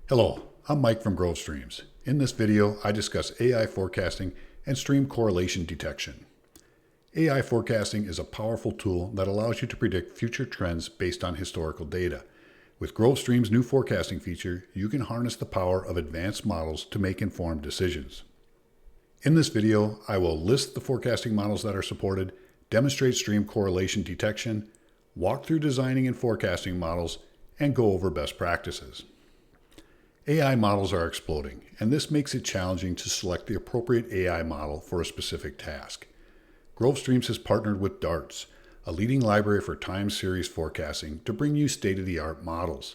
Hello, I'm Mike from GroveStreams. In this video, I discuss AI forecasting and stream correlation detection. AI forecasting is a powerful tool that allows you to predict future trends based on historical data. With GroveStreams' new forecasting feature, you can harness the power of advanced models to make informed decisions. In this video, I will list the forecasting models that are supported, demonstrate stream correlation detection, walk through designing and forecasting models, and go over best practices. AI models are exploding, and this makes it challenging to select the appropriate AI model for a specific task. GroveStreams has partnered with DARTS, a leading library for time series forecasting, to bring you state-of-the-art models.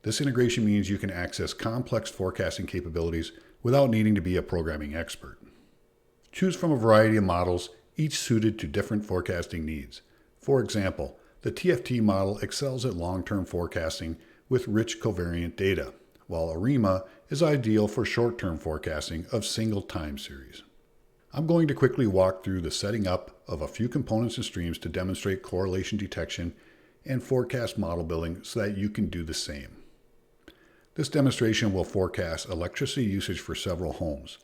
This integration means you can access complex forecasting capabilities without needing to be a programming expert. Choose from a variety of models, each suited to different forecasting needs. For example, the TFTModel excels at long-term forecasting with rich covariant data, while ARIMA is ideal for short-term forecasting of single time series. I'm going to quickly walk through the setting up of a few components and streams to demonstrate correlation detection and forecast model building so that you can do the same. This demonstration will forecast electricity usage for several homes.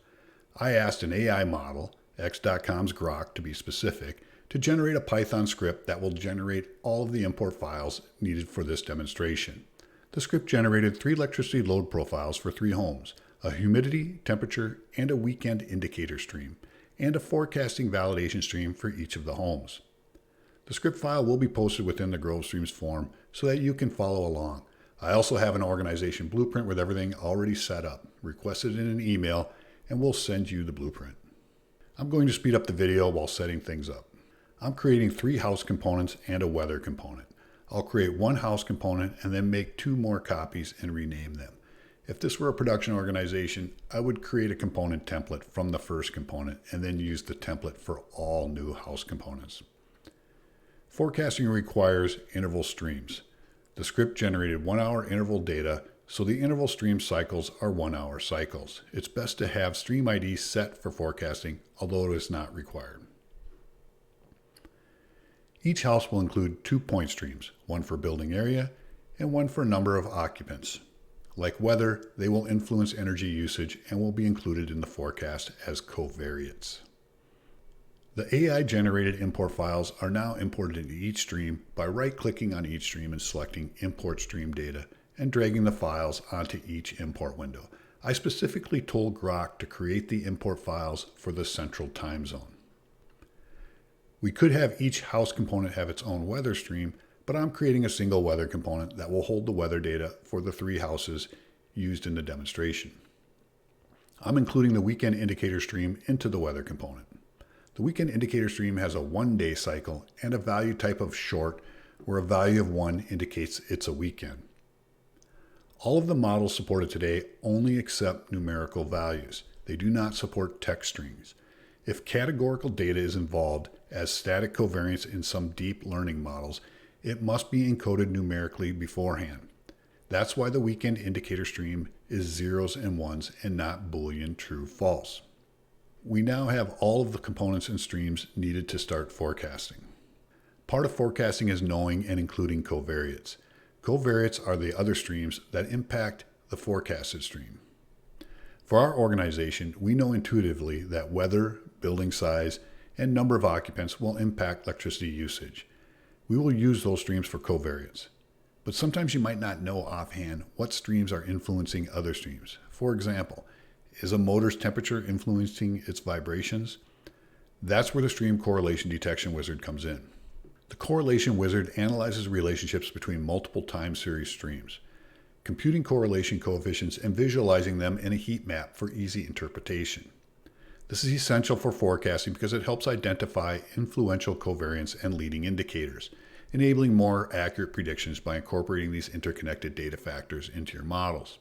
I asked an AI model, X.com's Grok to be specific, to generate a Python script that will generate all of the import files needed for this demonstration. The script generated 3 electricity load profiles for 3 homes, a humidity, temperature, and a weekend indicator stream, and a forecasting validation stream for each of the homes. The script file will be posted within the GroveStreams form so that you can follow along. I also have an organization blueprint with everything already set up. Request it in an email and we'll send you the blueprint. I'm going to speed up the video while setting things up. I'm creating 3 house components and a weather component. I'll create 1 house component and then make 2 more copies and rename them. If this were a production organization, I would create a component template from the first component and then use the template for all new house components. Forecasting requires interval streams. The script generated 1-hour interval data, so the interval stream cycles are 1-hour cycles. It's best to have stream ID set for forecasting, although it is not required. Each house will include 2 point streams, one for building area and one for number of occupants. Like weather, they will influence energy usage and will be included in the forecast as covariates. The AI-generated import files are now imported into each stream by right-clicking on each stream and selecting Import Stream Data and dragging the files onto each import window. I specifically told Grok to create the import files for the central time zone. We could have each house component have its own weather stream, but I'm creating a single weather component that will hold the weather data for the 3 houses used in the demonstration. I'm including the weekend indicator stream into the weather component. The weekend indicator stream has a 1-day cycle and a value type of short, where a value of 1 indicates it's a weekend. All of the models supported today only accept numerical values. They do not support text strings. If categorical data is involved as static covariance in some deep learning models, it must be encoded numerically beforehand. That's why the weekend indicator stream is 0s and 1s and not Boolean true/false. We now have all of the components and streams needed to start forecasting. Part of forecasting is knowing and including covariates. Covariates are the other streams that impact the forecasted stream. For our organization, we know intuitively that weather, building size, and number of occupants will impact electricity usage. We will use those streams for covariates. But sometimes you might not know offhand what streams are influencing other streams. For example, is a motor's temperature influencing its vibrations? That's where the stream correlation detection wizard comes in. The correlation wizard analyzes relationships between multiple time series streams, computing correlation coefficients and visualizing them in a heat map for easy interpretation. This is essential for forecasting because it helps identify influential covariance and leading indicators, enabling more accurate predictions by incorporating these interconnected data factors into your models.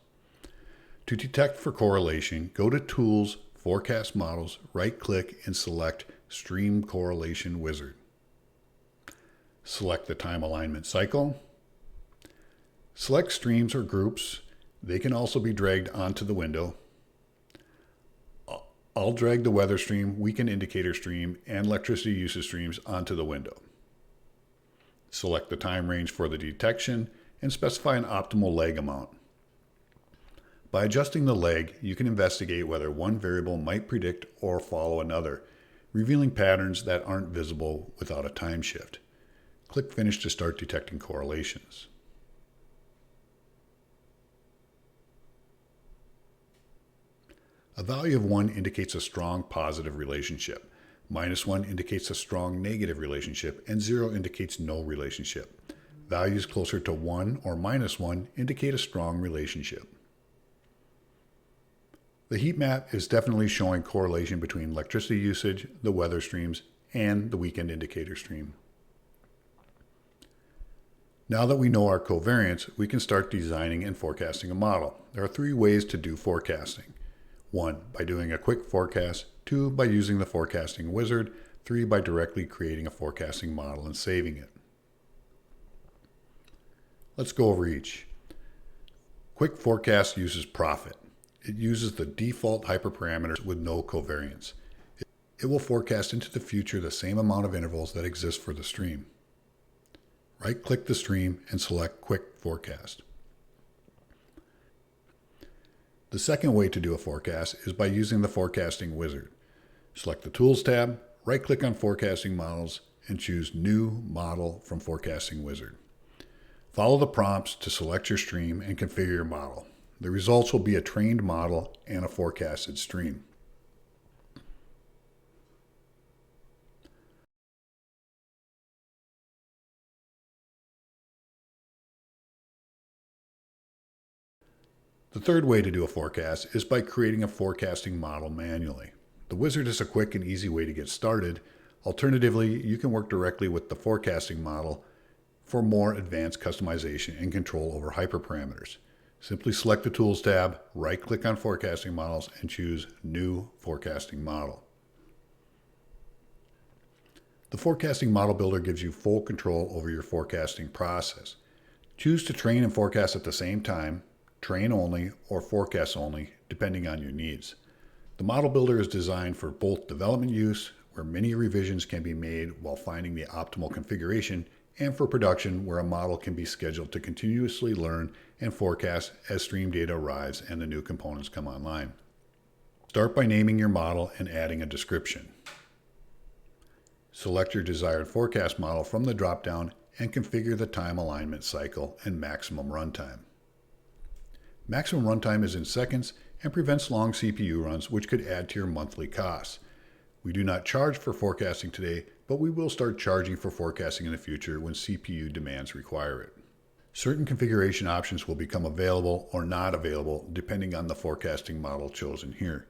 To detect for correlation, go to Tools, Forecast Models, right-click and select Stream Correlation Wizard. Select the time alignment cycle. Select streams or groups. They can also be dragged onto the window. I'll drag the weather stream, weekend indicator stream, and electricity usage streams onto the window. Select the time range for the detection and specify an optimal lag amount. By adjusting the leg, you can investigate whether one variable might predict or follow another, revealing patterns that aren't visible without a time shift. Click Finish to start detecting correlations. A value of 1 indicates a strong positive relationship. -1 indicates a strong negative relationship, and 0 indicates no relationship. Values closer to 1 or -1 indicate a strong relationship. The heat map is definitely showing correlation between electricity usage, the weather streams, and the weekend indicator stream. Now that we know our covariance, we can start designing and forecasting a model. There are 3 ways to do forecasting. 1. By doing a quick forecast. 2. By using the forecasting wizard. 3. By directly creating a forecasting model and saving it. Let's go over each. Quick forecast uses profit. It uses the default hyperparameters with no covariance. It will forecast into the future the same amount of intervals that exist for the stream. Right-click the stream and select Quick Forecast. The second way to do a forecast is by using the Forecasting Wizard. Select the Tools tab, right-click on Forecasting Models, and choose New Model from Forecasting Wizard. Follow the prompts to select your stream and configure your model. The results will be a trained model and a forecasted stream. The third way to do a forecast is by creating a forecasting model manually. The wizard is a quick and easy way to get started. Alternatively, you can work directly with the forecasting model for more advanced customization and control over hyperparameters. Simply select the Tools tab, right-click on Forecasting Models, and choose New Forecasting Model. The Forecasting Model Builder gives you full control over your forecasting process. Choose to train and forecast at the same time, train only, or forecast only, depending on your needs. The Model Builder is designed for both development use, where many revisions can be made while finding the optimal configuration, and for production, where a model can be scheduled to continuously learn and forecast as stream data arrives and the new components come online. Start by naming your model and adding a description. Select your desired forecast model from the drop-down and configure the time alignment cycle and maximum runtime. Maximum runtime is in seconds and prevents long CPU runs, which could add to your monthly costs. We do not charge for forecasting today, but we will start charging for forecasting in the future when CPU demands require it. Certain configuration options will become available or not available depending on the forecasting model chosen here.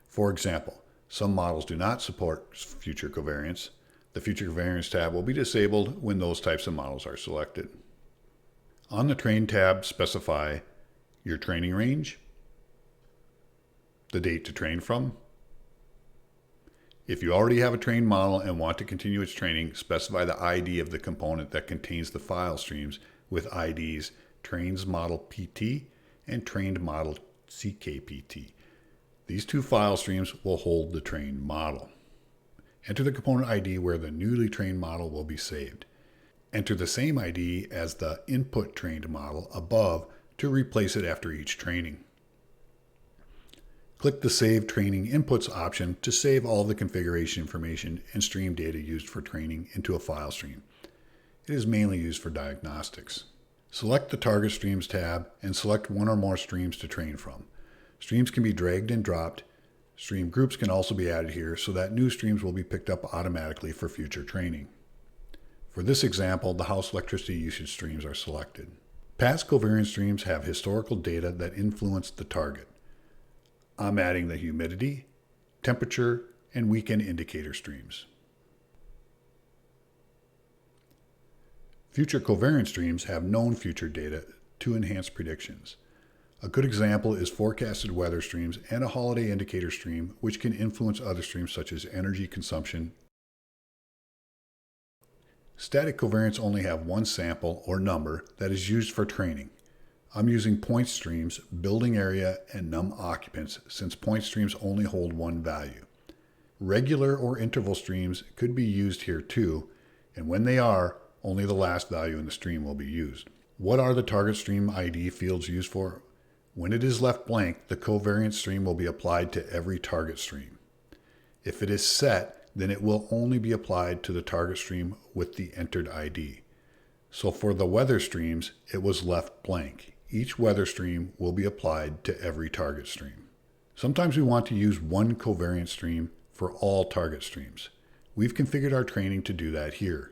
For example, some models do not support future covariance. The Future Covariance tab will be disabled when those types of models are selected. On the Train tab, specify your training range, the date to train from. If you already have a trained model and want to continue its training, specify the ID of the component that contains the file streams with IDs TransModel PT and TrainedModel CKPT. These 2 file streams will hold the trained model. Enter the component ID where the newly trained model will be saved. Enter the same ID as the input trained model above to replace it after each training. Click the Save Training Inputs option to save all the configuration information and stream data used for training into a file stream. It is mainly used for diagnostics. Select the Target Streams tab and select one or more streams to train from. Streams can be dragged and dropped. Stream groups can also be added here so that new streams will be picked up automatically for future training. For this example, the house electricity usage streams are selected. Past covariance streams have historical data that influence the target. I'm adding the humidity, temperature, and weekend indicator streams. Future covariance streams have known future data to enhance predictions. A good example is forecasted weather streams and a holiday indicator stream, which can influence other streams such as energy consumption. Static covariance only have one sample or number that is used for training. I'm using point streams, building area, and num occupants since point streams only hold one value. Regular or interval streams could be used here too, and when they are, only the last value in the stream will be used. What are the target stream ID fields used for? When it is left blank, the covariance stream will be applied to every target stream. If it is set, then it will only be applied to the target stream with the entered ID. So for the weather streams, it was left blank. Each weather stream will be applied to every target stream. Sometimes we want to use one covariance stream for all target streams. We've configured our training to do that here.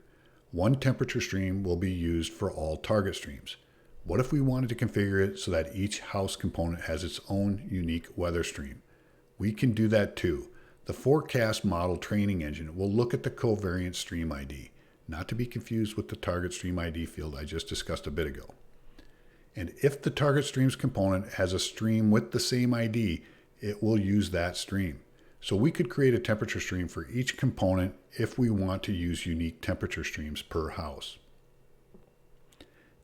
One temperature stream will be used for all target streams. What if we wanted to configure it so that each house component has its own unique weather stream? We can do that too. The TFTModel training engine will look at the covariance stream ID, not to be confused with the target stream ID field I just discussed a bit ago. And if the target streams component has a stream with the same ID, it will use that stream. So we could create a temperature stream for each component if we want to use unique temperature streams per house.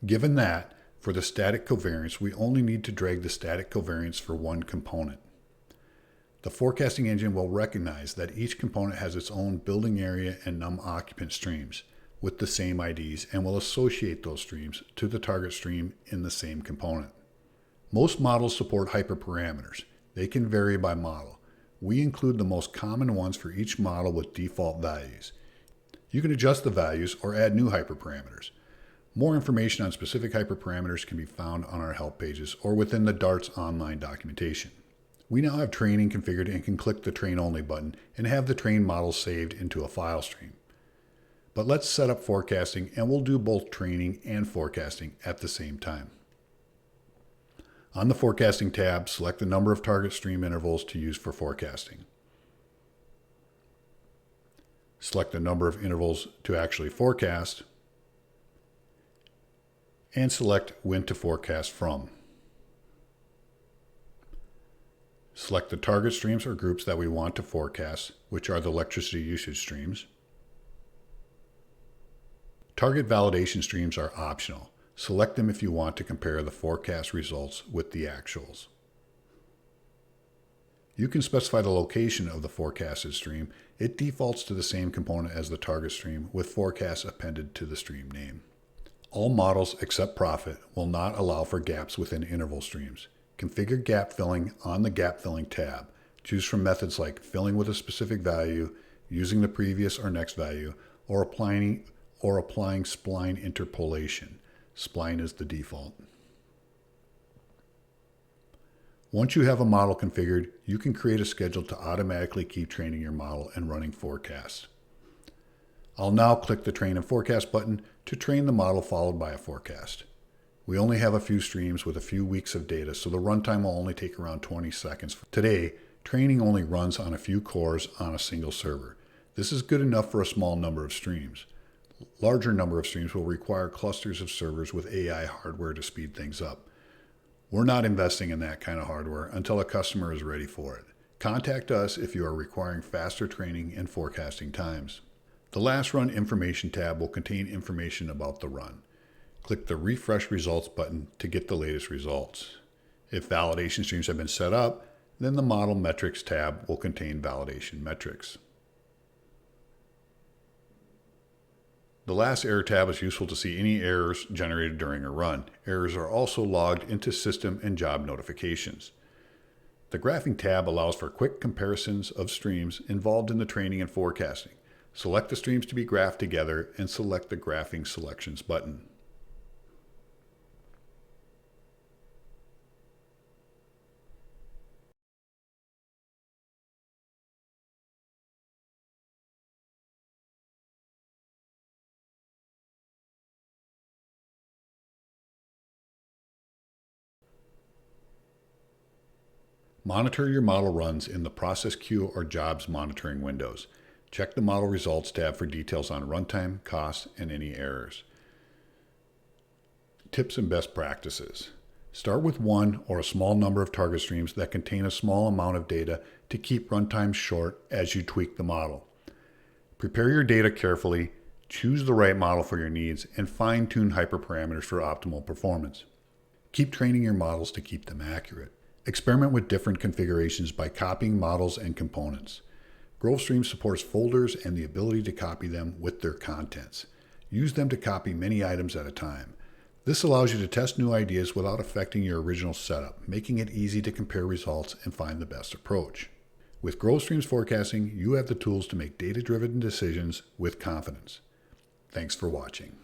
Given that, for the static covariance, we only need to drag the static covariance for one component. The forecasting engine will recognize that each component has its own building area and num occupant streams with the same IDs and will associate those streams to the target stream in the same component. Most models support hyperparameters. They can vary by model. We include the most common ones for each model with default values. You can adjust the values or add new hyperparameters. More information on specific hyperparameters can be found on our help pages or within the Darts online documentation. We now have training configured and can click the Train Only button and have the trained model saved into a file stream. But let's set up forecasting and we'll do both training and forecasting at the same time. On the Forecasting tab, select the number of target stream intervals to use for forecasting. Select the number of intervals to actually forecast, and select when to forecast from. Select the target streams or groups that we want to forecast, which are the electricity usage streams. Target validation streams are optional. Select them if you want to compare the forecast results with the actuals. You can specify the location of the forecasted stream. It defaults to the same component as the target stream with forecast appended to the stream name. All models except Profit will not allow for gaps within interval streams. Configure gap filling on the Gap Filling tab. Choose from methods like filling with a specific value, using the previous or next value, or applying spline interpolation. Spline is the default. Once you have a model configured, you can create a schedule to automatically keep training your model and running forecasts. I'll now click the Train and Forecast button to train the model followed by a forecast. We only have a few streams with a few weeks of data, so the runtime will only take around 20 seconds. Today, training only runs on a few cores on a single server. This is good enough for a small number of streams. Larger number of streams will require clusters of servers with AI hardware to speed things up. We're not investing in that kind of hardware until a customer is ready for it. Contact us if you are requiring faster training and forecasting times. The Last Run Information tab will contain information about the run. Click the Refresh Results button to get the latest results. If validation streams have been set up, then the Model Metrics tab will contain validation metrics. The last Error tab is useful to see any errors generated during a run. Errors are also logged into System and Job Notifications. The Graphing tab allows for quick comparisons of streams involved in the training and forecasting. Select the streams to be graphed together and select the Graphing Selections button. Monitor your model runs in the Process Queue or Jobs Monitoring windows. Check the Model Results tab for details on runtime, costs, and any errors. Tips and best practices. Start with one or a small number of target streams that contain a small amount of data to keep runtimes short as you tweak the model. Prepare your data carefully, choose the right model for your needs, and fine-tune hyperparameters for optimal performance. Keep training your models to keep them accurate. Experiment with different configurations by copying models and components. GroveStreams supports folders and the ability to copy them with their contents. Use them to copy many items at a time. This allows you to test new ideas without affecting your original setup, making it easy to compare results and find the best approach. With GroveStreams forecasting, you have the tools to make data-driven decisions with confidence. Thanks for watching.